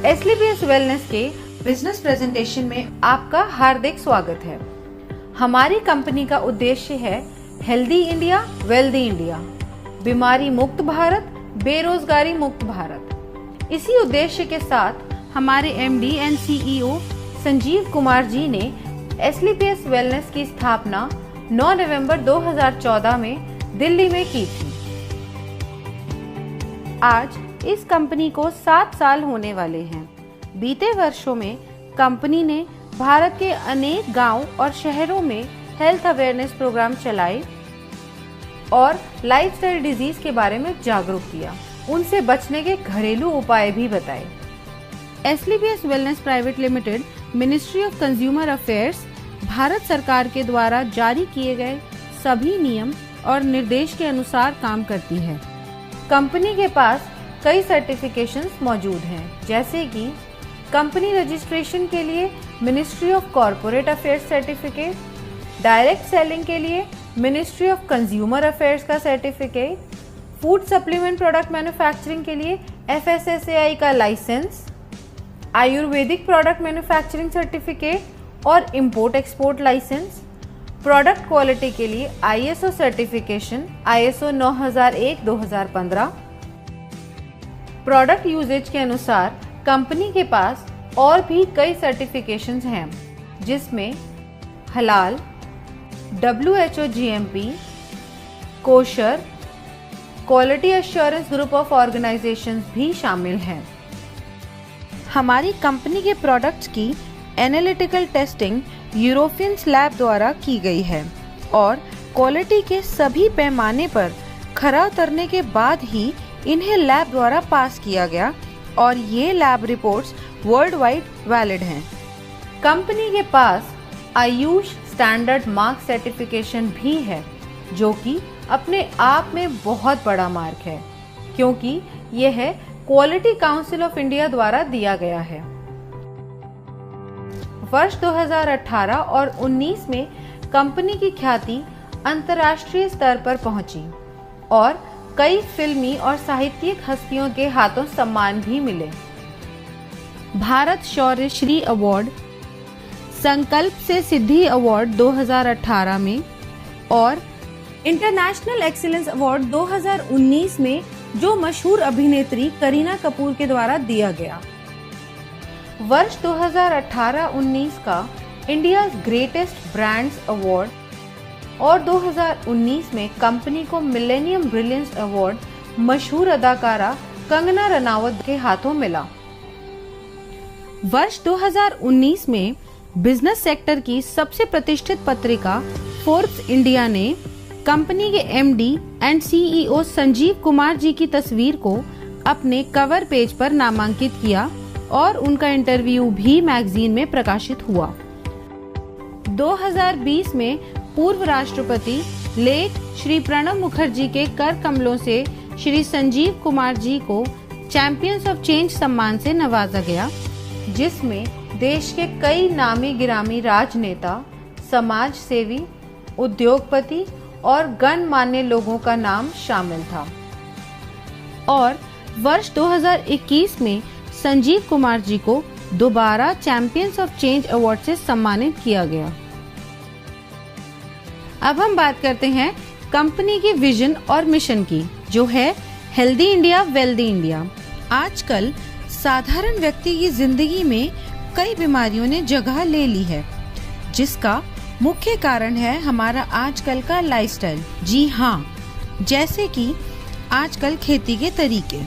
एसलीपीएस wellness के business presentation में आपका हार्दिक स्वागत है। हमारी कंपनी का उद्देश्य है हेल्दी इंडिया वेल्दी इंडिया, बीमारी मुक्त भारत, बेरोजगारी मुक्त भारत। इसी उद्देश्य के साथ हमारे MD and CEO Sanjeev Kumar ji ने एसलीपीएस वेलनेस की स्थापना 9 नवंबर 2014 में दिल्ली में की थी। आज इस कंपनी को 7 साल होने वाले हैं। बीते वर्षों में कंपनी ने भारत के अनेक गांव और शहरों में हेल्थ अवेयरनेस प्रोग्राम चलाए और लाइफस्टाइल डिजीज के बारे में जागरूक किया, उनसे बचने के घरेलू उपाय भी बताए। SLPS Wellness private Limited Ministry of Consumer Affairs Bharat सरकार के द्वारा जारी किए गए सभी नियम और निर्देश के अनुसार काम करती है। कंपनी के पास कई सर्टिफिकेशंस मौजूद हैं, जैसे कि कंपनी रजिस्ट्रेशन के लिए Ministry of Corporate Affairs certificate, direct selling के लिए मिनिस्ट्री ऑफ कंज्यूमर अफेयर्स का certificate, food supplement product manufacturing के लिए FSSAI का licence, Ayurvedic product manufacturing certificate और import export licence, product quality के लिए ISO certification ISO 9001-2015। Product usages के अनुसार कंपनी के पास और भी कई सर्टिफिकेशंस हैं, जिसमें हलाल, WHO GMP, kosher, quality assurance group of organisations भी शामिल हैं। हमारी कंपनी के प्रोडक्ट्स की एनालिटिकल टेस्टिंग यूरोपियन लैब द्वारा की गई है और क्वालिटी के सभी पैमाने पर खरा उतरने के बाद ही इन्हें लैब द्वारा पास किया गया और ये lab reports world wide valid हैं। कंपनी के पास आयुष स्टैंडर्ड मार्क सर्टिफिकेशन भी है, जो कि अपने आप में बहुत बड़ा मार्क है, क्योंकि यह क्वालिटी काउंसिल ऑफ इंडिया द्वारा दिया गया है। वर्ष 2018 और 19 में कंपनी की ख्याति अंतर्राष्ट्रीय स्तर पर पहुंची और कई फिल्मी और साहित्यिक हस्तियों के हाथों सम्मान भी मिले। भारत शौर्य श्री अवार्ड, संकल्प से सिद्धि अवार्ड 2018 में और इंटरनेशनल एक्सीलेंस अवार्ड 2019 में जो मशहूर अभिनेत्री करीना कपूर के द्वारा दिया गया। वर्ष 2018-19 का इंडिया ग्रेटेस्ट ब्रांड्स अवार्ड और 2019 में कंपनी को मिलेनियम ब्रिलियंस अवार्ड मशहूर अदाकारा कंगना रनावत के हाथों मिला। वर्ष 2019 में बिजनेस सेक्टर की सबसे प्रतिष्ठित पत्रिका फोर्ब्स इंडिया ने कंपनी के MD and CEO Sanjeev Kumar ji की तस्वीर को अपने कवर पेज पर नामांकित किया और उनका इंटरव्यू भी मैगजीन में प्रकाशित हुआ। 2020 में पूर्व राष्ट्रपति लेट श्री प्रणब मुखर्जी के कर कमलों से श्री संजीव कुमार जी को चैंपियंस ऑफ चेंज सम्मान से नवाजा गया, जिसमें देश के कई नामी गिरामी राजनेता, समाज सेवी, उद्योगपति और गणमान्य लोगों का नाम शामिल था। और वर्ष 2021 में संजीव कुमार जी को दोबारा चैंपियंस ऑफ चेंज अवार्ड से सम्मानित किया गया। अब हम बात करते हैं कंपनी की विजन और मिशन की, जो है हेल्दी इंडिया वेल्दी इंडिया। आजकल साधारण व्यक्ति की जिंदगी में कई बीमारियों ने जगह ले ली है, जिसका मुख्य कारण है हमारा आजकल का लाइफस्टाइल। जी हाँ, जैसे कि आजकल खेती के तरीके,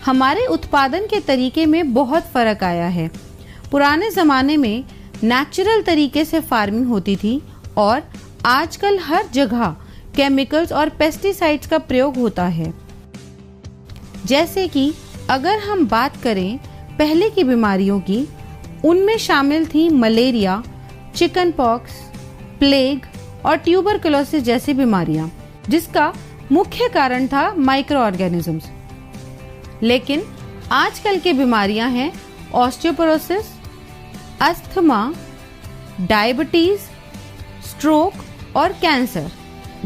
हमारे उत्पादन के तरीके में बहुत फर्क आया है। पुराने जमाने में नेचुरल तरीके से फार्मिंग होती थी और आजकल हर जगह केमिकल्स और पेस्टिसाइड्स का प्रयोग होता है। जैसे कि अगर हम बात करें पहले की बीमारियों की, उनमें शामिल थी मलेरिया, चिकन पॉक्स, प्लेग और ट्यूबरकुलोसिस जैसी बीमारियां, जिसका मुख्य कारण था माइक्रो ऑर्गेनिजम्स। लेकिन आजकल की बीमारियां हैं ऑस्टियोपोरोसिस, अस्थमा, डायबिटीज, स्ट्रोक और कैंसर,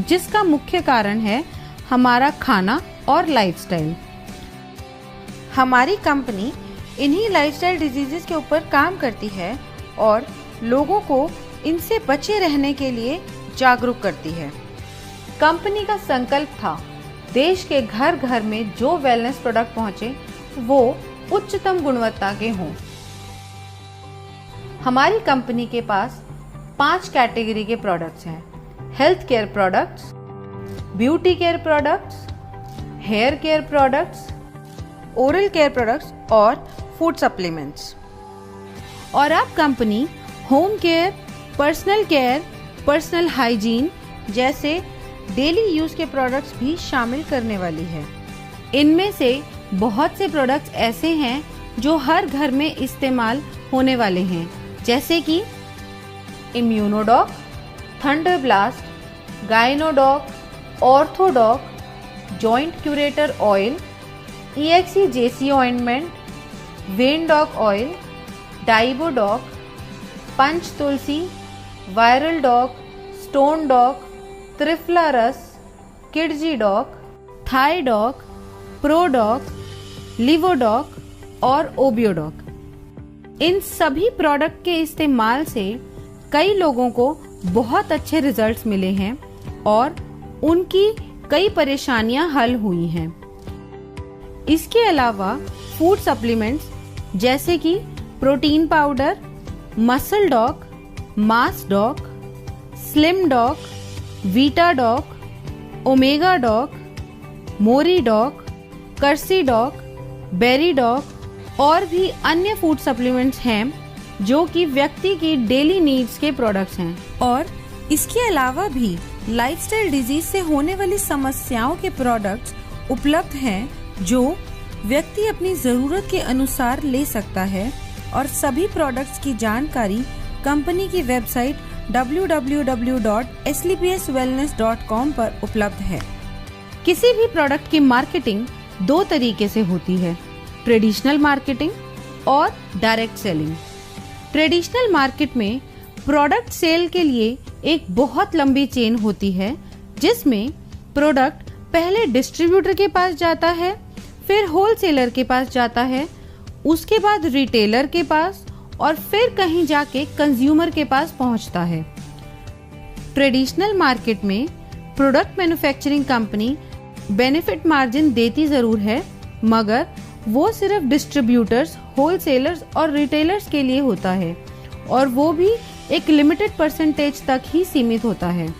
जिसका मुख्य कारण है हमारा खाना और लाइफस्टाइल। हमारी कंपनी इन्हीं लाइफस्टाइल डिजीजेस के ऊपर काम करती है और लोगों को इनसे बचे रहने के लिए जागरूक करती है। कंपनी का संकल्प था देश के घर घर में जो वेलनेस प्रोडक्ट पहुंचे वो उच्चतम गुणवत्ता के हों। हमारी कंपनी के पास 5 कैटेगरी के प्रोडक्ट्स हैं: health care products, beauty care products, hair care products, oral care products और फूड सप्लीमेंट्स। और अब company home care, personal care, personal hygiene जैसे डेली यूज के प्रोडक्ट्स भी शामिल करने वाली है। इनमें से बहुत से प्रोडक्ट्स ऐसे हैं जो हर घर में इस्तेमाल होने वाले हैं, जैसे कि Immunodoc, Thunder Blast, Gynodoc, Orthodoc, Joint Curator Oil, EXE-JC ointment, Vendoc Oil, Diabodoc, Panch Tulsi, Viral Doc, Stone Doc, Triphala Ras, किडजी Doc, Thai Doc, Prodoc, Livodoc और ओबियोडॉक। इन सभी प्रोडक्ट के इस्तेमाल से कई लोगों को बहुत अच्छे रिजल्ट्स मिले हैं और उनकी कई परेशानियां हल हुई हैं। इसके अलावा फूड सप्लीमेंट्स जैसे कि protein powder, Muscle Doc, Mass Doc, Slim Doc, Vita Doc, Omega Doc, मोरी डॉक, कर्सी डॉक, बेरी डॉक और भी अन्य फूड सप्लीमेंट्स हैं जो कि व्यक्ति की डेली नीड्स के प्रोडक्ट्स हैं। और इसके अलावा भी लाइफस्टाइल डिजीज से होने वाली समस्याओं के प्रोडक्ट्स उपलब्ध हैं जो व्यक्ति अपनी जरूरत के अनुसार ले सकता है। और सभी प्रोडक्ट्स की जानकारी कंपनी की वेबसाइट www.slpswellness.com पर उपलब्ध है। किसी भी प्रोडक्ट की मार्केटिंग 2 तरीके से होती है: ट्रेडिशनल मार्केटिंग और डायरेक्ट सेलिंग। ट्रेडिशनल मार्केट में प्रोडक्ट सेल के लिए एक बहुत लंबी चेन होती है, जिसमें प्रोडक्ट पहले डिस्ट्रीब्यूटर के पास जाता है, फिर होलसेलर के पास जाता है, उसके बाद रिटेलर के पास और फिर कहीं जाके कंज्यूमर के पास पहुंचता है। ट्रेडिशनल मार्केट में product manufacturing company benefit margin देती जरूर है, मगर वो सिर्फ डिस्ट्रीब्यूटर्स, होलसेलर्स और रिटेलर्स के लिए होता है और वो भी एक लिमिटेड परसेंटेज तक ही सीमित होता है।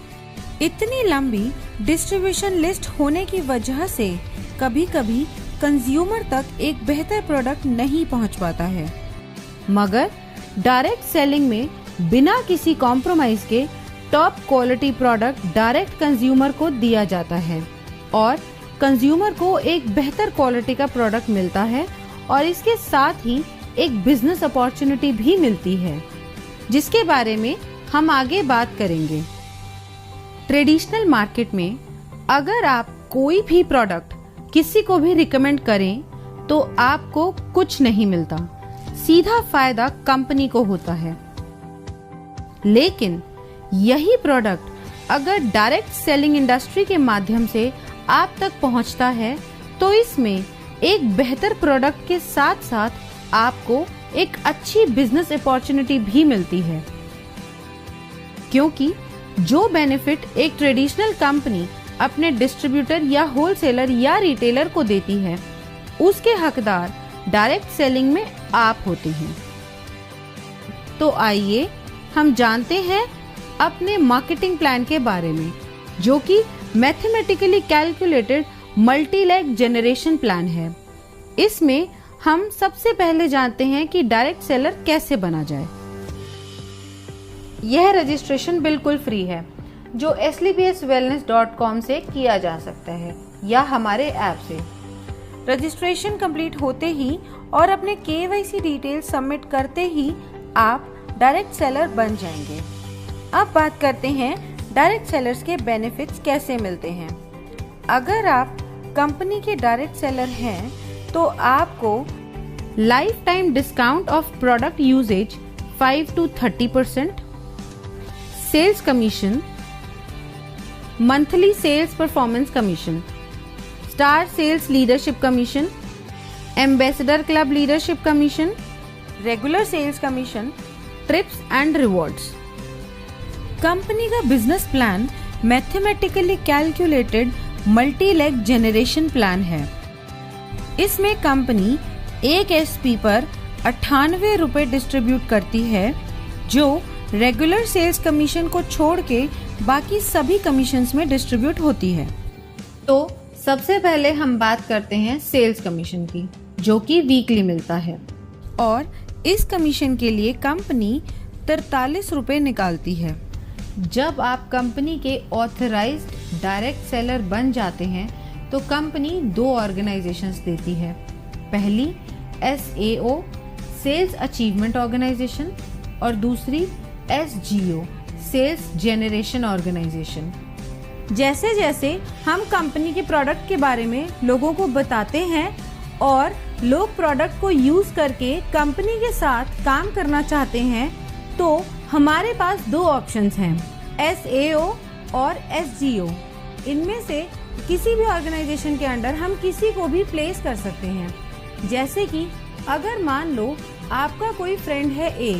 इतनी लंबी डिस्ट्रीब्यूशन लिस्ट होने की वजह से कभी-कभी कंज्यूमर तक एक बेहतर प्रोडक्ट नहीं पहुंच पाता है। मगर डायरेक्ट सेलिंग में बिना किसी कॉम्प्रोमाइज के top quality product direct consumer को दिया जाता है और कंज्यूमर को एक बेहतर क्वालिटी का प्रोडक्ट मिलता है और इसके साथ ही एक बिजनेस अपॉर्चुनिटी भी मिलती है, जिसके बारे में हम आगे बात करेंगे। ट्रेडिशनल मार्केट में अगर आप कोई भी प्रोडक्ट किसी को भी रिकमेंड करें तो आपको कुछ नहीं मिलता, सीधा फायदा कंपनी को होता है। लेकिन यही प्रोडक्ट अगर डायरेक्ट सेलिंग इंडस्ट्री के माध्यम से आप तक पहुंचता है तो इसमें एक बेहतर प्रोडक्ट के साथ साथ आपको एक अच्छी बिजनेस अपॉर्चुनिटी भी मिलती है, क्योंकि जो बेनिफिट एक ट्रेडिशनल कंपनी अपने डिस्ट्रीब्यूटर या होलसेलर या रिटेलर को देती है, उसके हकदार डायरेक्ट सेलिंग में आप होते हैं। तो आइए हम जानते हैं अपने मार्केटिंग प्लान के बारे में, जो कि mathematically calculated multi leg generation plan है। इसमें हम सबसे पहले जानते हैं कि डायरेक्ट सेलर कैसे बना जाए। यह रजिस्ट्रेशन बिल्कुल फ्री है, जो slpswellness.com से किया जा सकता है या हमारे ऐप से। रजिस्ट्रेशन कंप्लीट होते ही और अपने KYC डिटेल सबमिट करते ही आप डायरेक्ट सेलर बन जाएंगे। अब बात करते हैं डायरेक्ट सेलर्स के बेनिफिट्स कैसे मिलते हैं। अगर आप कंपनी के डायरेक्ट सेलर हैं तो आपको lifetime discount off product usages 5 to 30%, sales commission, monthly sales performance commission, star sales leadership commission, ambassador club leadership commission, regular sales commission, trips and rewards. Company का business plan mathematically calculated multi leg generation plan है। इसमें company एक SP पर 98 रुपए distribute करती है, जो regular sales commission को छोड़ के बाकी सभी कमीशंस में डिस्ट्रीब्यूट होती है। तो सबसे पहले हम बात करते हैं सेल्स कमीशन की, जो कि वीकली मिलता है, और इस कमीशन के लिए कंपनी 43 रुपए निकालती है। जब आप कंपनी के ऑथराइज्ड डायरेक्ट सेलर बन जाते हैं तो कंपनी 2 ऑर्गेनाइजेशंस देती है। पहली SAO सेल्स अचीवमेंट ऑर्गेनाइजेशन और दूसरी SGO सेल्स जेनरेशन ऑर्गेनाइजेशन। जैसे जैसे हम कंपनी के प्रोडक्ट के बारे में लोगों को बताते हैं और लोग प्रोडक्ट को यूज करके कंपनी के साथ काम करना चाहते हैं, तो हमारे पास 2 ऑप्शंस हैं, SAO और SGO। इनमें से किसी भी ऑर्गेनाइजेशन के अंडर हम किसी को भी प्लेस कर सकते हैं। जैसे कि अगर मान लो आपका कोई फ्रेंड है A,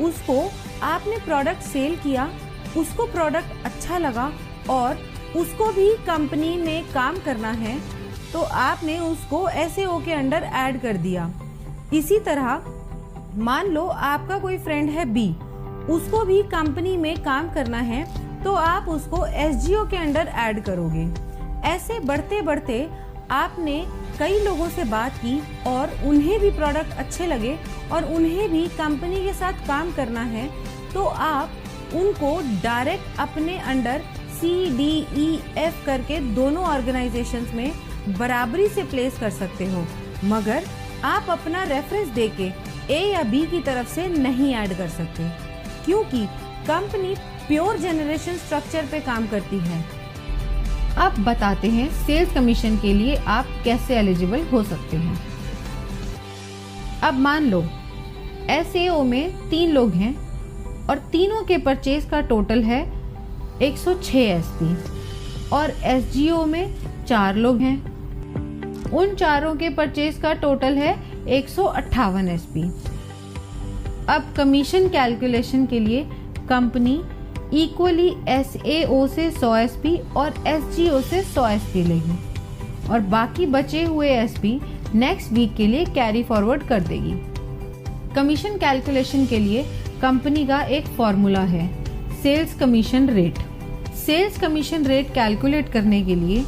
उसको आपने प्रोडक्ट सेल किया, उसको प्रोडक्ट अच्छा लगा और उसको भी कंपनी में काम करना है, तो आपने उसको SAO के अंडर ऐड कर दिया। इसी तरह मान लो आपका कोई फ्रेंड है B, उसको भी कंपनी में काम करना है, तो आप उसको SGO के अंडर ऐड करोगे। ऐसे बढ़ते बढ़ते आपने कई लोगों से बात की और उन्हें भी प्रोडक्ट अच्छे लगे और उन्हें भी कंपनी के साथ काम करना है, तो आप उनको डायरेक्ट अपने अंडर CDEF करके दोनों ऑर्गेनाइजेशंस में बराबरी से प्लेस कर सकते हो, मगर आप अपना रेफरेंस देके A या B की तरफ से नहीं ऐड कर सकते, क्योंकि कंपनी प्योर जनरेशन स्ट्रक्चर पे काम करती है। अब बताते हैं सेल्स कमीशन के लिए आप कैसे एलिजिबल हो सकते हैं। अब मान लो SAO में 3 लोग हैं और तीनों के परचेज का टोटल है 106 SP, और SGO में 4 लोग हैं, उन चारों के परचेज का टोटल है 158 SP। अब कमीशन कैलकुलेशन के लिए कंपनी इक्वली SAO से 100 SP और SGO से 100 SP लेगी और बाकी बचे हुए SP नेक्स्ट वीक के लिए कैरी फॉरवर्ड कर देगी। कमीशन कैलकुलेशन के लिए कंपनी का एक फॉर्मूला है, sales commission rate. Sales commission rate calculate करने के लिए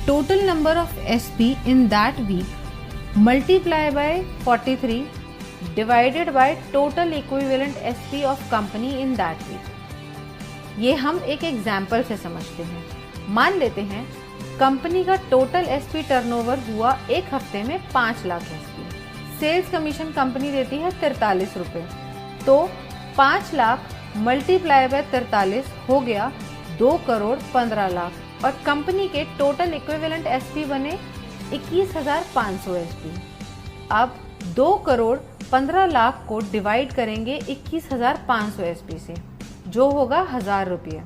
total number of SP in that week multiply by 43 divided by total equivalent SP of company in that week. ये हम एक एग्जाम्पल से समझते हैं। मान लेते हैं कंपनी का टोटल SP टर्नओवर हुआ एक हफ्ते में 5 lakh SP। Sales commission company देती है 43 रुपए, तो 5 लाख मल्टीप्लाई बाय 43 हो गया 2 करोड़ 15 लाख और कंपनी के टोटल इक्विवेलेंट SP बने 21,500 SP। अब 2 करोड़ 15 लाख को डिवाइड करेंगे 21,500 SP से, जो होगा 1000 रुपये।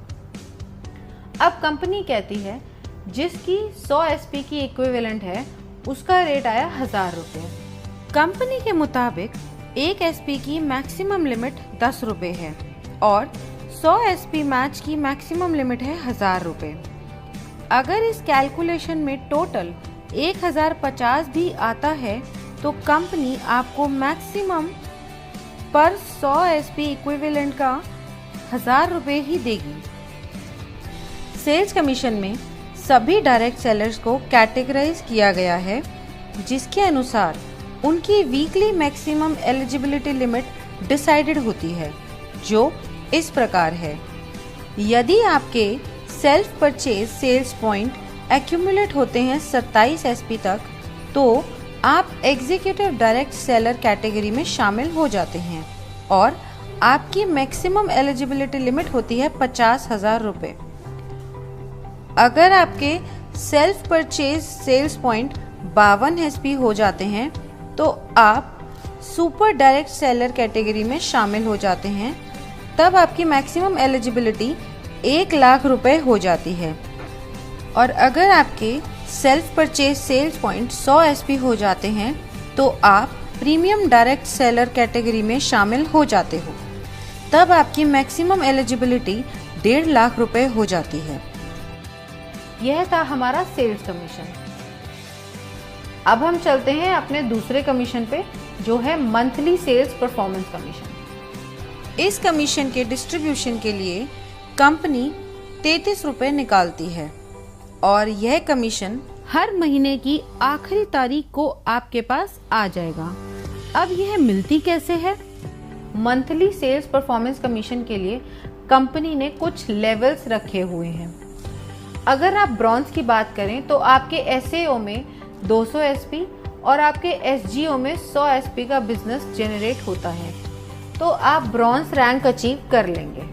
अब कंपनी कहती है जिसकी 100 SP की इक्विवेलेंट है उसका रेट आया 1000 रुपये। कंपनी के मुताबिक एक SP की मैक्सिमम लिमिट 10 रुपये है और 100 SP मैच की मैक्सिमम लिमिट है 1000 रुपये। अगर इस कैलकुलेशन में टोटल 1050 भी आता है तो कंपनी आपको मैक्सिमम पर 100 SP इक्विवेलेंट का 1000 रुपये ही देगी। सेल्स कमीशन में सभी डायरेक्ट सेलर्स को कैटेगराइज किया गया है, जिसके अनुसार उनकी weekly maximum eligibility limit decided होती है, जो इस प्रकार है। यदि आपके self purchase sales point accumulate होते हैं 27 SP तक, तो आप एग्जीक्यूटिव डायरेक्ट सेलर कैटेगरी में शामिल हो जाते हैं और आपकी मैक्सिमम एलिजिबिलिटी लिमिट होती है 50,000 रुपये। अगर आपके self purchase sales point 52 SP हो जाते हैं तो आप सुपर डायरेक्ट सेलर कैटेगरी में शामिल हो जाते हैं। तब आपकी मैक्सिमम एलिजिबिलिटी 1 लाख रुपए हो जाती है। और अगर आपके self purchase sales point 100 SP हो जाते हैं तो आप प्रीमियम डायरेक्ट सेलर कैटेगरी में शामिल हो जाते हो। तब आपकी मैक्सिमम एलिजिबिलिटी 1.5 लाख रुपए हो जाती है। यह था हमारा सेल्स कमीशन। अब हम चलते हैं अपने दूसरे कमीशन पे, जो है मंथली सेल्स परफॉर्मेंस कमीशन। इस कमीशन के डिस्ट्रीब्यूशन के लिए कंपनी 33 रुपए निकालती है और यह कमीशन हर महीने की आखिरी तारीख को आपके पास आ जाएगा। अब यह मिलती कैसे है? मंथली सेल्स परफॉर्मेंस कमीशन के लिए कंपनी ने कुछ लेवल्स रखे हुए हैं। अगर आप ब्रॉन्ज की बात करें तो आपके एसएओ में 200 एसपी और आपके एसजीओ में 100 एसपी का बिजनेस जनरेट होता है, तो आप ब्रॉन्ज रैंक अचीव कर लेंगे।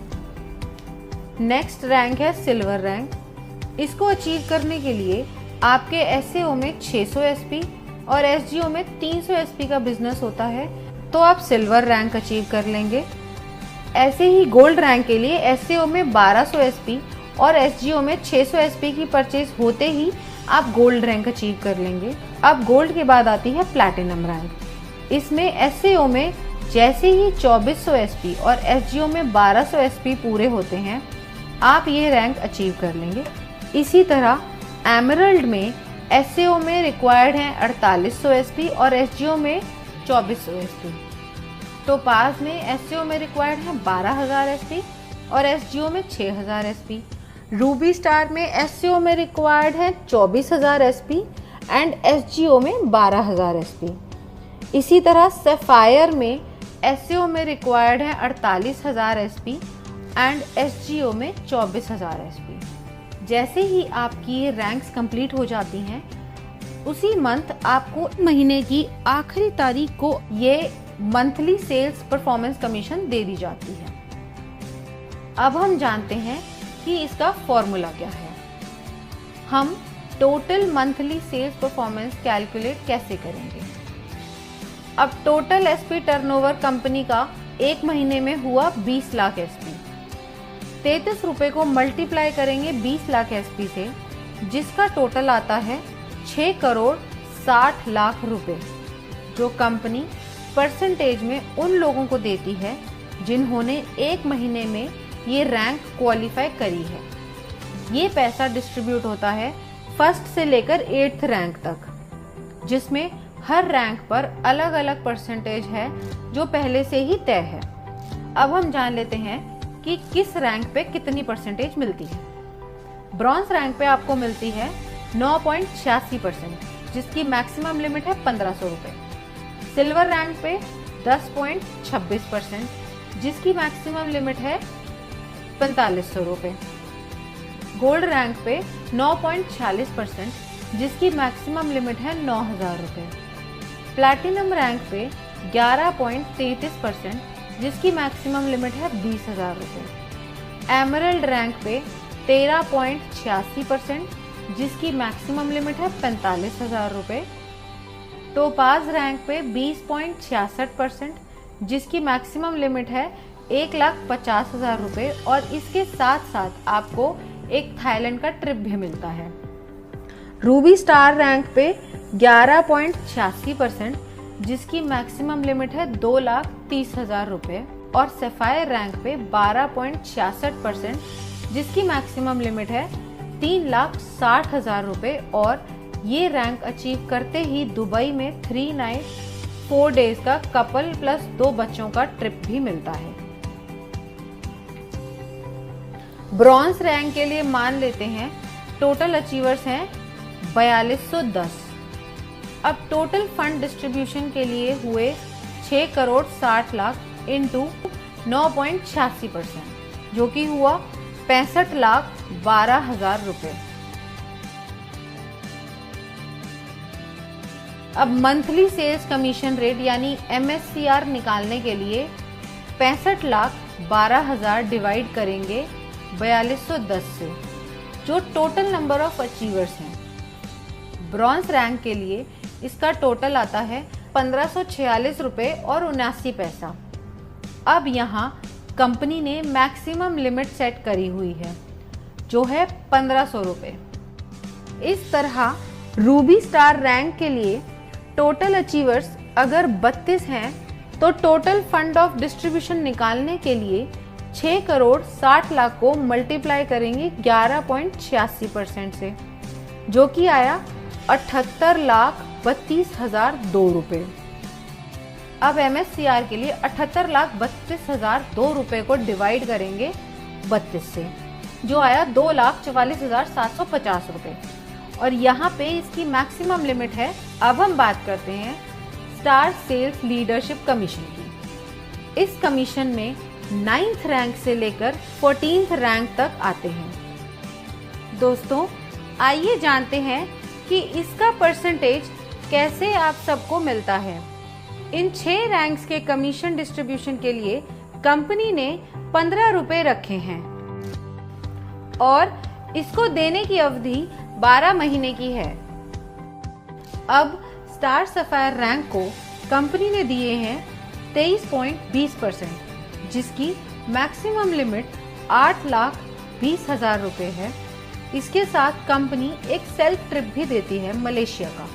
नेक्स्ट रैंक है सिल्वर रैंक। इसको अचीव करने के लिए आपके एसएओ में 600 एसपी और एसजीओ में 300 एसपी का बिजनेस होता है, तो आप सिल्वर रैंक अचीव कर लेंगे। ऐसे ही गोल्ड रैंक के लिए एसएओ में 1200 एसपी और एसजीओ में 600 एसपी की परचेज होते ही आप गोल्ड रैंक अचीव कर लेंगे। अब गोल्ड के बाद आती है प्लैटिनम रैंक। इसमें एसएओ में जैसे ही 2400 एसपी और एसजीओ में 1200 एसपी पूरे होते हैं, आप ये रैंक अचीव कर लेंगे। इसी तरह एमरल्ड में एसएओ में रिक्वायर्ड है 4800 एसपी और एसजीओ में 2400 एसपी। टोपाज में एसएओ में रिक्वायर्ड है 12000 एसपी और एसजीओ में 6000 एसपी। रूबी स्टार में एसएओ में रिक्वायर्ड है 24000 एसपी एंड एसजीओ में 12000 एसपी। इसी तरह सैफायर में एसएओ में रिक्वायर्ड है 48000 एसपी एंड एसजीओ में 24000 एसपी। जैसे ही आपकी ये रैंक्स कंप्लीट हो जाती हैं, उसी मंथ आपको महीने की आखिरी तारीख को ये मंथली सेल्स परफॉर्मेंस कमीशन दे दी जाती है। अब हम जानते हैं कि इसका फॉर्मूला क्या है। हम total monthly sales performance calculate कैसे करेंगे? अब टोटल एसपी टर्नओवर कंपनी का एक महीने में हुआ 20 लाख एसपी। 33 रुपए को मल्टीप्लाई करेंगे 20 लाख एसपी से, जिसका टोटल आता है 6 करोड़ 60 लाख रुपए, जो कंपनी परसेंटेज में उन लोगों को देती है जिन्होंने एक महीने में ये रैंक क्वालिफाई करी है। ये पैसा डिस्ट्रीब्यूट होता है फर्स्ट से लेकर 8th रैंक तक, जिसमें हर रैंक पर अलग अलग परसेंटेज है जो पहले से ही तय है। अब हम जान लेते हैं कि किस रैंक पे कितनी परसेंटेज मिलती है। ब्रॉन्ज रैंक पे आपको मिलती है 9.86%, जिसकी मैक्सिमम लिमिट है 1500 रुपए। सिल्वर रैंक पे 10.26%, जिसकी मैक्सिमम लिमिट है 4500 रुपए। गोल्ड रैंक पे 9.46%, जिसकी मैक्सिमम लिमिट है 9000 रुपए। प्लैटिनम रैंक पे 11.33%, जिसकी मैक्सिमम लिमिट है 20000 रुपए। एमरल्ड रैंक पे 13.86%, जिसकी मैक्सिमम लिमिट है 45000 रुपए। टोपाज रैंक पे 20.66%, जिसकी मैक्सिमम लिमिट है 1,50,000 रुपए और इसके साथ साथ आपको एक थाईलैंड का ट्रिप भी मिलता है। रूबी स्टार रैंक पे 11.86%, जिसकी मैक्सिमम लिमिट है 2,30,000 रुपए और सैफायर रैंक पे 12.66%, जिसकी मैक्सिमम लिमिट है 3,60,000 रुपए और ये रैंक अचीव करते ही दुबई में 3 नाइट 4 डेज का कपल प्लस 2 बच्चों का ट्रिप भी मिलता है। ब्रॉन्ज रैंक के लिए मान लेते हैं टोटल अचीवर्स हैं 4210। अब टोटल फंड डिस्ट्रीब्यूशन के लिए हुए 6 करोड़ 60 लाख इंटू 9.86%, जो कि हुआ 65,12,000 रुपए। अब मंथली सेल्स कमीशन रेट यानी MSCR निकालने के लिए 65,12,000 डिवाइड करेंगे 4210 से, जो टोटल नंबर ऑफ अचीवर्स हैं। ब्रॉन्ज रैंक के लिए इसका टोटल आता है 1546 रुपए और 79 पैसा। अब यहाँ कंपनी ने मैक्सिमम लिमिट सेट करी हुई है, जो है 1500 रुपए। इस तरह रूबी स्टार रैंक के लिए टोटल अचीवर्स अगर 32 हैं तो टोटल फंड ऑफ डिस्ट्रीब्यूशन निकालने के लिए 6 करोड़ 60 लाख को मल्टीप्लाई करेंगे 11.86% से, जो कि आया 78,32,002 रुपये। अब MSCR के लिए 78,32,002 रुपये को डिवाइड करेंगे 32 से, जो आया 2,44,750 रुपये। और यहाँ पे इसकी मैक्सिमम लिमिट है। अब हम बात करते हैं स्टार सेल्स लीडरशिप कमीशन की। इस कमीशन में 9th रैंक से लेकर 14th रैंक तक आते हैं। दोस्तों, आइए जानते हैं कि इसका परसेंटेज कैसे आप सबको मिलता है। इन 6 रैंक्स के कमीशन डिस्ट्रीब्यूशन के लिए कंपनी ने 15 रुपए रखे हैं और इसको देने की अवधि 12 महीने की है। अब स्टार सफायर रैंक को कंपनी ने दिए हैं 23.20%, जिसकी मैक्सिमम लिमिट 8,20,000 रुपए है। इसके साथ कंपनी एक सेल्फ ट्रिप भी देती है मलेशिया का।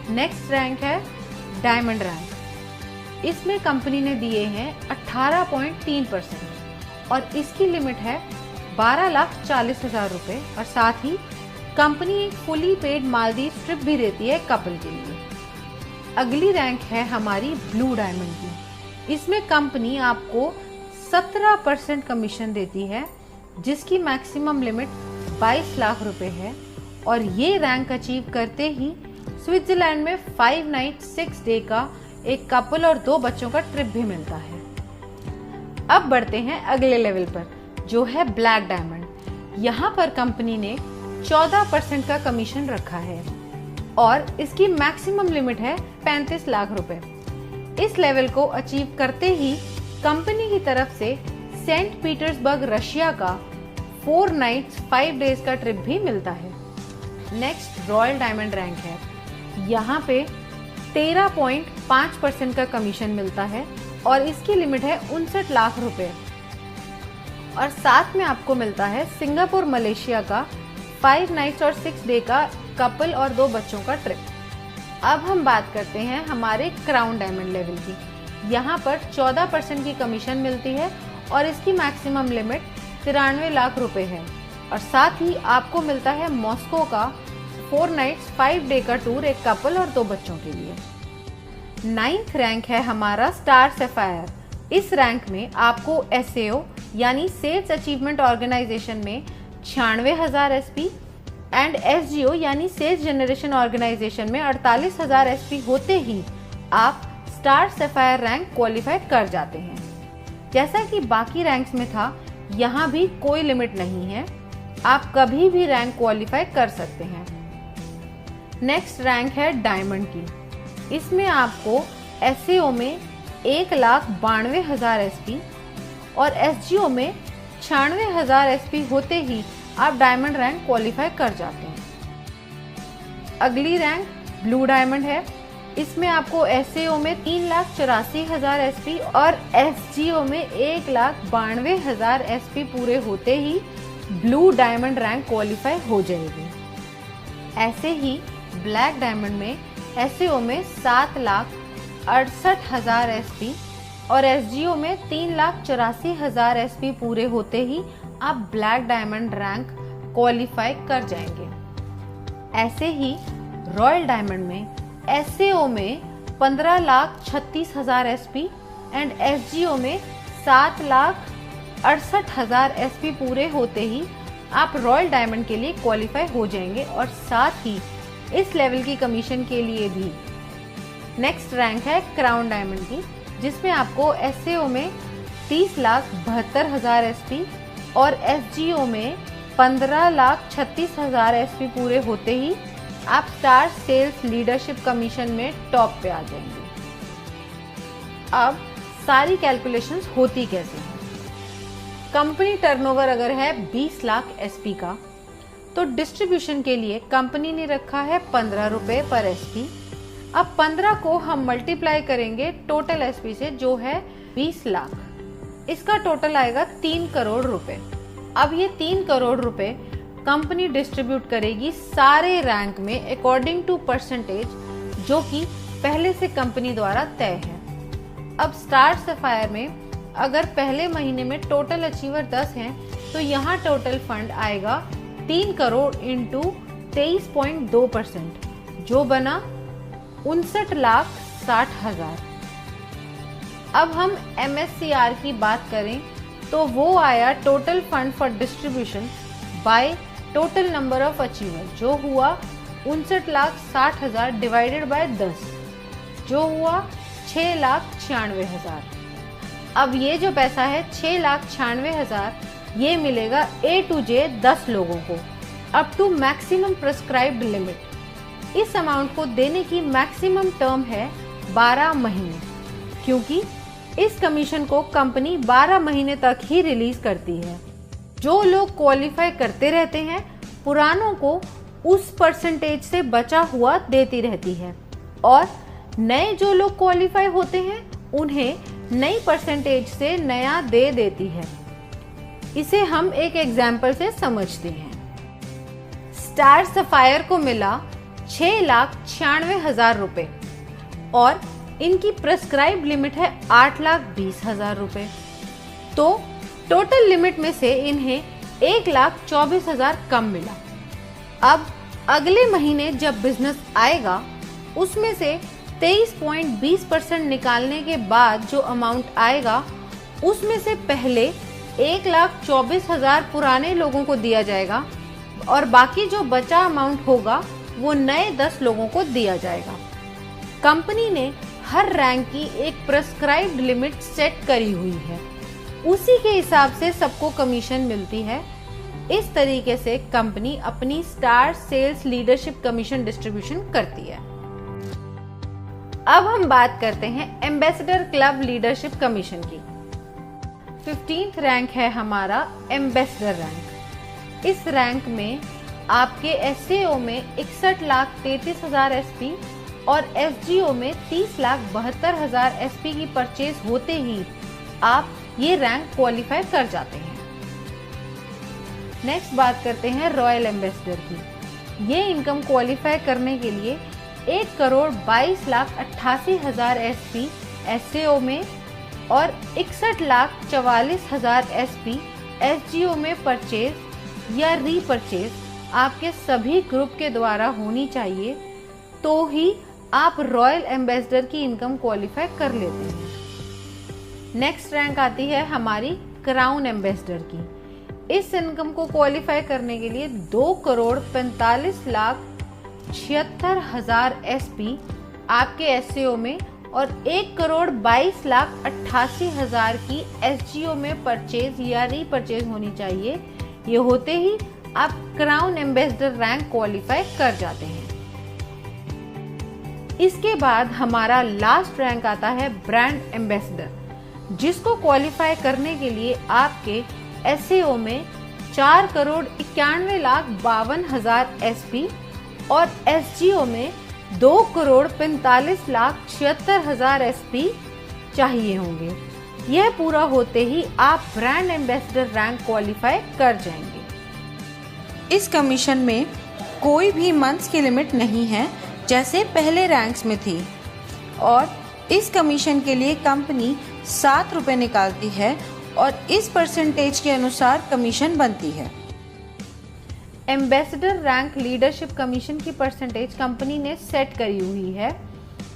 नेक्स्ट रैंक है डायमंड रैंक। इसमें कंपनी ने दिए हैं 18.3% और इसकी लिमिट है 12,40,000 रुपए और साथ ही कंपनी एक फुली पेड मालदीव ट्रिप भी देती है कपल के लिए। अगली रैंक है हमारी ब्लू डायमंड की। इसमें कंपनी आपको 17% कमीशन देती है, जिसकी मैक्सिमम लिमिट 22 लाख रुपए है और ये रैंक अचीव करते ही स्विट्जरलैंड में 5 नाइट 6 डे का एक कपल और 2 बच्चों का ट्रिप भी मिलता है। अब बढ़ते हैं अगले लेवल पर, जो है ब्लैक डायमंड। यहाँ पर कंपनी ने 14% का कमीशन रखा है और इसकी मैक्सिमम लिमिट है 35 लाख रुपए। इस लेवल को अचीव करते ही कंपनी की तरफ से सेंट पीटर्सबर्ग रशिया का 4 नाइट्स 5 डेज का ट्रिप भी मिलता है। नेक्स्ट रॉयल डायमंड रैंक है। यहाँ पे 13.5% का कमीशन मिलता है और इसकी लिमिट है 59 लाख रुपए और साथ में आपको मिलता है सिंगापुर मलेशिया का 5 नाइट्स और 6 डे का कपल और 2 बच्चों का ट्रिप। अब हम बात करते हैं हमारे क्राउन डायमंड लेवल की। यहाँ पर 14% की कमीशन मिलती है और इसकी मैक्सिमम लिमिट 93 लाख रुपए है और साथ ही आपको मिलता है मॉस्को का 4 नाइट्स 5 डे का टूर एक कपल और 2 बच्चों के लिए। 9th रैंक है हमारा स्टार सफायर। इस रैंक में आपको SAO यानी सेल्स अचीवमेंट ऑर्गेनाइजेशन में 96,000 SP एंड SGO यानी सेल्स जनरेशन ऑर्गेनाइजेशन में 48,000 SP होते ही आप स्टार सफायर रैंक क्वालिफाई कर जाते हैं। जैसा कि बाकी रैंक्स में था, यहाँ भी कोई लिमिट नहीं है, आप कभी भी रैंक क्वालिफाई कर सकते हैं। नेक्स्ट रैंक है डायमंड की। इसमें आपको SAO में 1,92,000 SP और SGO में 96,000 SP होते ही आप डायमंड रैंक क्वालिफाई कर जाते हैं। अगली रैंक ब्लू डायमंड है। इसमें आपको SAO में 3,84,000 SP और SGO में 1,92,000 SP पूरे होते ही ब्लू डायमंड रैंक क्वालिफाई हो जाएगी। ऐसे ही ब्लैक डायमंड में SAO में 7,68,000 SP और SGO में 3,84,000 SP पूरे होते ही आप ब्लैक डायमंड रैंक क्वालिफाई कर जाएंगे। ऐसे ही रॉयल डायमंड में SAO में 15,36,000 SP एंड SGO में 7,68,000 SP पूरे होते ही आप रॉयल डायमंड के लिए क्वालिफाई हो जाएंगे और साथ ही इस लेवल की कमीशन के लिए भी। नेक्स्ट रैंक है क्राउन डायमंड की, जिसमें आपको SAO में 30,72,000 SP और SGO में 15,36,000 SP पूरे होते ही आप स्टार सेल्स लीडरशिप कमीशन में टॉप पे आ जाएंगे। अब सारी कैलकुलेशंस होती कैसे हैं? कंपनी टर्नओवर अगर है 20 लाख SP का, तो डिस्ट्रीब्यूशन के लिए कंपनी ने रखा है 15 रुपए पर SP। अब 15 को हम मल्टीप्लाई करेंगे टोटल SP से, जो है 20 लाख। इसका टोटल आएगा 3 करोड़ रुपए। अब ये 3 करोड़ रुपए कंपनी डिस्ट्रीब्यूट करेगी सारे रैंक में अकॉर्डिंग टू परसेंटेज जो कि पहले से कंपनी द्वारा तय है। अब स्टार सफायर में अगर पहले महीने में टोटल अचीवर 10 हैं तो यहाँ टोटल फंड आएगा 3 करोड़ इंटू 23.2%, जो बना 59,60,000। अब हम MSCR की बात करें तो वो आया total fund for distribution by total number of achiever, जो हुआ 59,60,000 डिवाइडेड बाय 10, जो हुआ 6,96,000। अब ये जो पैसा है 6,96,000 ये मिलेगा A to J 10 लोगों को up to maximum prescribed limit. इस अमाउंट को देने की मैक्सिमम टर्म है 12 महीने, क्योंकि इस कमीशन को कंपनी 12 महीने तक ही रिलीज करती है। जो लोग क्वालिफाई करते रहते हैं पुरानों को उस परसेंटेज से बचा हुआ देती रहती है, और नए जो लोग क्वालिफाई होते हैं उन्हें नई परसेंटेज से नया दे देती है। इसे हम एक एग्जाम्पल से समझते हैं। स्टार सफायर को मिला 6,96,000 रुपए और इनकी प्रेस्क्राइब लिमिट है 8,20,000 रुपए, तो टोटल लिमिट में से इन्हें 1,24,000 कम मिला। अब अगले महीने जब बिजनेस आएगा उसमें से 23.20% निकालने के बाद जो अमाउंट आएगा उसमें से पहले 1,24,000 पुराने लोगों को दिया जाएगा और बाकी जो बचा अमाउंट होगा वो नए 10 लोगों को दिया जाएगा। कंपनी ने हर रैंक की एक प्रेस्क्राइब्ड लिमिट सेट करी हुई है, उसी के हिसाब से सबको कमीशन मिलती है। इस तरीके से कंपनी अपनी star sales leadership commission distribution करती है। अब हम बात करते हैं एम्बेसडर क्लब लीडरशिप कमीशन की। 15th रैंक है हमारा एम्बेसडर रैंक। इस रैंक में आपके SAO में 61,33,000 SP और SGO में 30,72,000 SP की परचेज होते ही आप ये रैंक क्वालिफाई कर जाते हैं। नेक्स्ट बात करते हैं रॉयल एम्बेसडर की। ये इनकम क्वालिफाई करने के लिए 1,22,88,000 SP SAO में और 61,44,000 SP SGO में परचेज या रीपरचेज आपके सभी ग्रुप के द्वारा होनी चाहिए, तो ही आप रॉयल एम्बेसडर की इनकम क्वालिफाई कर लेते हैं। नेक्स्ट रैंक आती है हमारी क्राउन एम्बेसडर की। इस इनकम को क्वालिफाई करने के लिए 2,45,76,000 SP आपके SAO में और 1,22,88,000 की SGO में परचेज या रीपरचेज होनी चाहिए। ये होते ही आप क्राउन एम्बेसडर रैंक क्वालिफाई कर जाते हैं। इसके बाद हमारा लास्ट रैंक आता है ब्रांड एम्बेसडर, जिसको क्वालिफाई करने के लिए आपके SAO में 4,91,52,000 SP और SGO में 2,45,76,000 SP चाहिए होंगे। यह पूरा होते ही आप ब्रांड एम्बेसडर रैंक क्वालिफाई कर जाएंगे। इस कमीशन में कोई भी मंथ्स की लिमिट नहीं है जैसे पहले रैंक्स में थी, और इस कमीशन के लिए कंपनी 7 रुपए निकालती है और इस परसेंटेज के अनुसार कमीशन बनती है। एम्बेसडर रैंक लीडरशिप कमीशन की परसेंटेज कंपनी ने सेट करी हुई है।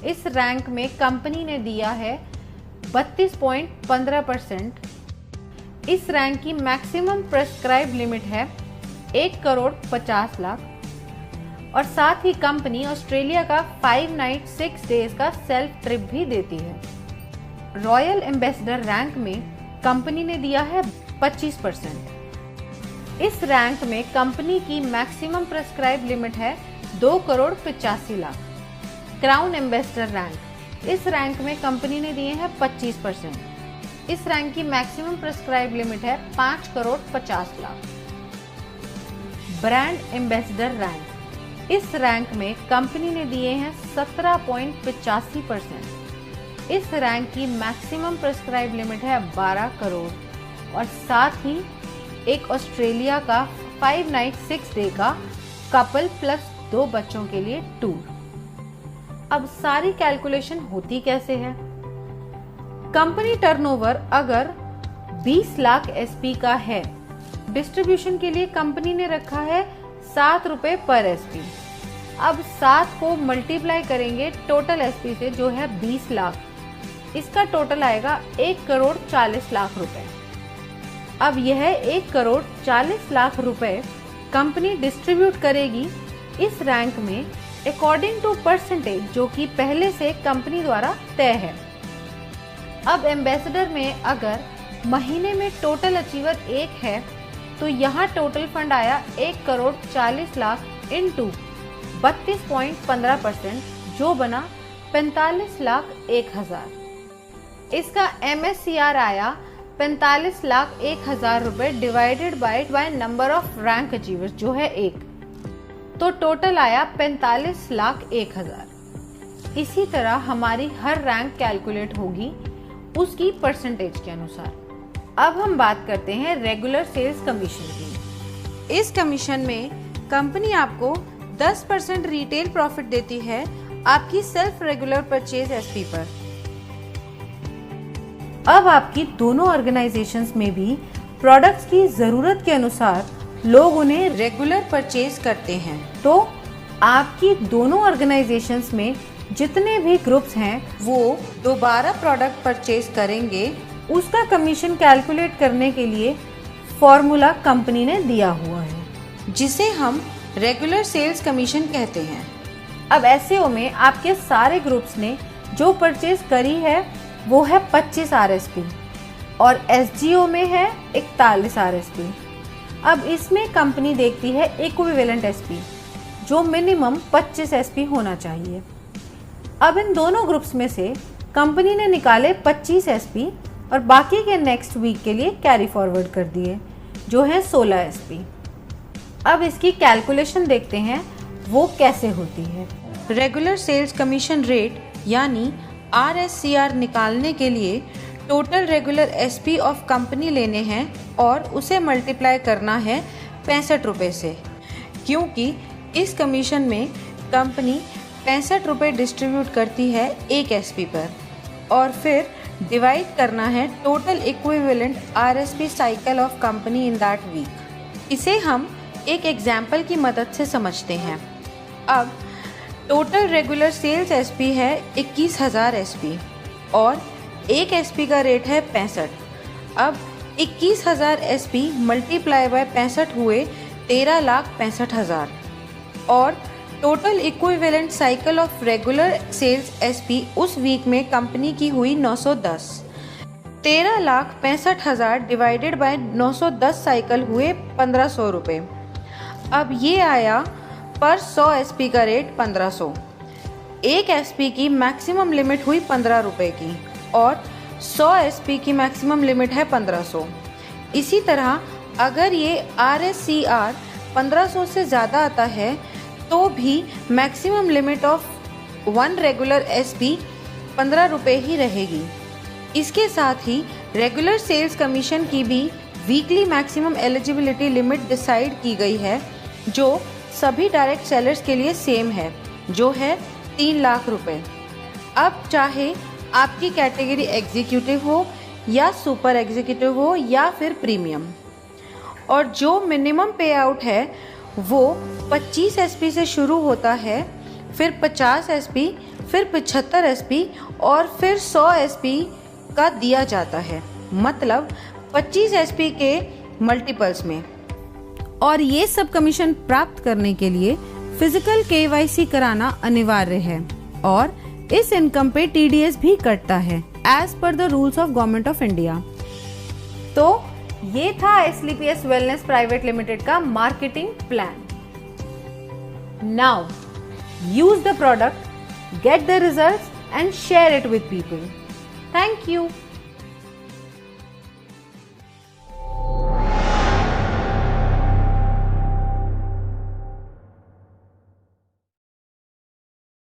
इस रैंक में कंपनी ने दिया है 32.15%। इस रैंक की मैक्सिमम प्रेस्क्राइब लिमिट है 1,50,00,000 और साथ ही कंपनी ऑस्ट्रेलिया का 5 नाइट 6 डेज का सेल्फ ट्रिप भी देती है। रॉयल एम्बेसडर रैंक में कंपनी ने दिया है 25%। इस रैंक में कंपनी की मैक्सिमम प्रेस्क्राइब लिमिट है 2,85,00,000। क्राउन एम्बेसडर रैंक, इस रैंक में कंपनी ने दिए हैं 25%। इस रैंक की मैक्सिमम प्रेस्क्राइब लिमिट है 5,50,00,000। ब्रांड एम्बेसडर रैंक, इस रैंक में कंपनी ने दिए हैं 17.85%। इस रैंक की मैक्सिमम प्रेस्क्राइब लिमिट है 12 करोड़ और साथ ही एक ऑस्ट्रेलिया का 5 नाइट 6 डे का कपल प्लस 2 बच्चों के लिए टूर। अब सारी कैलकुलेशन होती कैसे है? कंपनी टर्नओवर अगर 20 लाख एसपी का है, डिस्ट्रीब्यूशन के लिए कंपनी ने रखा है 7 रुपए पर एसपी। अब 7 को मल्टीप्लाई करेंगे टोटल एसपी से जो है 20 लाख, इसका टोटल आएगा 1 करोड़ 40 लाख रुपए। अब यह 1 करोड़ 40 लाख रुपए कंपनी डिस्ट्रीब्यूट करेगी इस रैंक में अकॉर्डिंग टू परसेंटेज जो कि पहले से कंपनी द्वारा तय है। अब एम्बेसडर में अगर महीने में टोटल अचीवर 1 है तो यहाँ टोटल फंड आया 1 करोड़ 40 लाख इंटू 32.15% जो बना 45 लाख 1,000। इसका MSCR आया 45 लाख 1,000 रुपए divided by number of rank achievers जो है 1, तो टोटल आया 45 लाख 1,000। इसी तरह हमारी हर रैंक कैलकुलेट होगी उसकी परसेंटेज के अनुसार। अब हम बात करते हैं रेगुलर सेल्स कमीशन की। इस कमीशन में कंपनी आपको 10% रिटेल प्रॉफिट देती है आपकी सेल्फ रेगुलर परचेज एसपी पर। अब आपकी दोनों ऑर्गेनाइजेशंस में भी प्रोडक्ट्स की जरूरत के अनुसार लोग उन्हें रेगुलर परचेज करते हैं, तो आपकी दोनों ऑर्गेनाइजेशंस में जितने भी ग्रुप्स हैं वो दोबारा प्रोडक्ट परचेज करेंगे। उसका कमीशन कैलकुलेट करने के लिए फॉर्मूला कंपनी ने दिया हुआ है जिसे हम रेगुलर सेल्स कमीशन कहते हैं। अब एसईओ में आपके सारे ग्रुप्स ने जो परचेज करी है वो है 25 RSP और एसजीओ में है 41 RSP। अब इसमें कंपनी देखती है इक्विवेलेंट एसपी जो मिनिमम 25 एसपी होना चाहिए। अब इन दोनों ग्रुप्स में से कंपनी ने निकाले 25 एसपी और बाकी के नेक्स्ट वीक के लिए कैरी फॉरवर्ड कर दिए जो है 16 एसपी। अब इसकी कैलकुलेशन देखते हैं वो कैसे होती है। रेगुलर सेल्स कमीशन रेट यानी RSCR निकालने के लिए total regular SP of company लेने हैं और उसे मल्टीप्लाई करना है 65 रुपये से, क्योंकि इस कमीशन में कंपनी 65 रुपये डिस्ट्रीब्यूट करती है एक एसपी पर और फिर डिवाइड करना है total equivalent RSP cycle of company in that week. इसे हम एक एग्जाम्पल की मदद से समझते हैं। अब टोटल रेगुलर सेल्स एसपी है 21,000 एसपी और एक एसपी का रेट है 65। अब 21,000 एसपी मल्टीप्लाई बाय 65 हुए 13,65,000 और total equivalent cycle of regular sales SP उस वीक में कंपनी की हुई 910। 13,65,000 डिवाइडेड बाय 910 साइकिल हुए 1,500 रुपये। अब ये आया पर 100 एसपी का रेट 1,500। एक एसपी की मैक्सिमम लिमिट हुई 15 रुपये की और 100 एसपी की मैक्सिमम लिमिट है 1,500। इसी तरह अगर ये RSCR 1,500 से ज़्यादा आता है तो भी maximum limit of 1 regular SP 15 रुपये ही रहेगी। इसके साथ ही रेगुलर सेल्स कमीशन की भी weekly maximum eligibility limit decide की गई है जो सभी डायरेक्ट सेलर्स के लिए सेम है जो है 3 लाख रुपए। अब चाहे आपकी कैटेगरी एग्जीक्यूटिव हो या सुपर एग्जीक्यूटिव हो या फिर प्रीमियम, और जो मिनिमम पे आउट है वो 25 एसपी से शुरू होता है, फिर 50 एसपी, फिर 75 एसपी और फिर 100 एसपी का दिया जाता है, मतलब 25 एसपी के मल्टीपल्स में। और ये सब कमीशन प्राप्त करने के लिए फिजिकल KYC कराना अनिवार्य है और इस इनकम पे TDS भी कटता है as per the rules of government of India. तो ये था SLPS वेलनेस प्राइवेट लिमिटेड का marketing plan. Now use the product, get the results and share it with people. Thank you.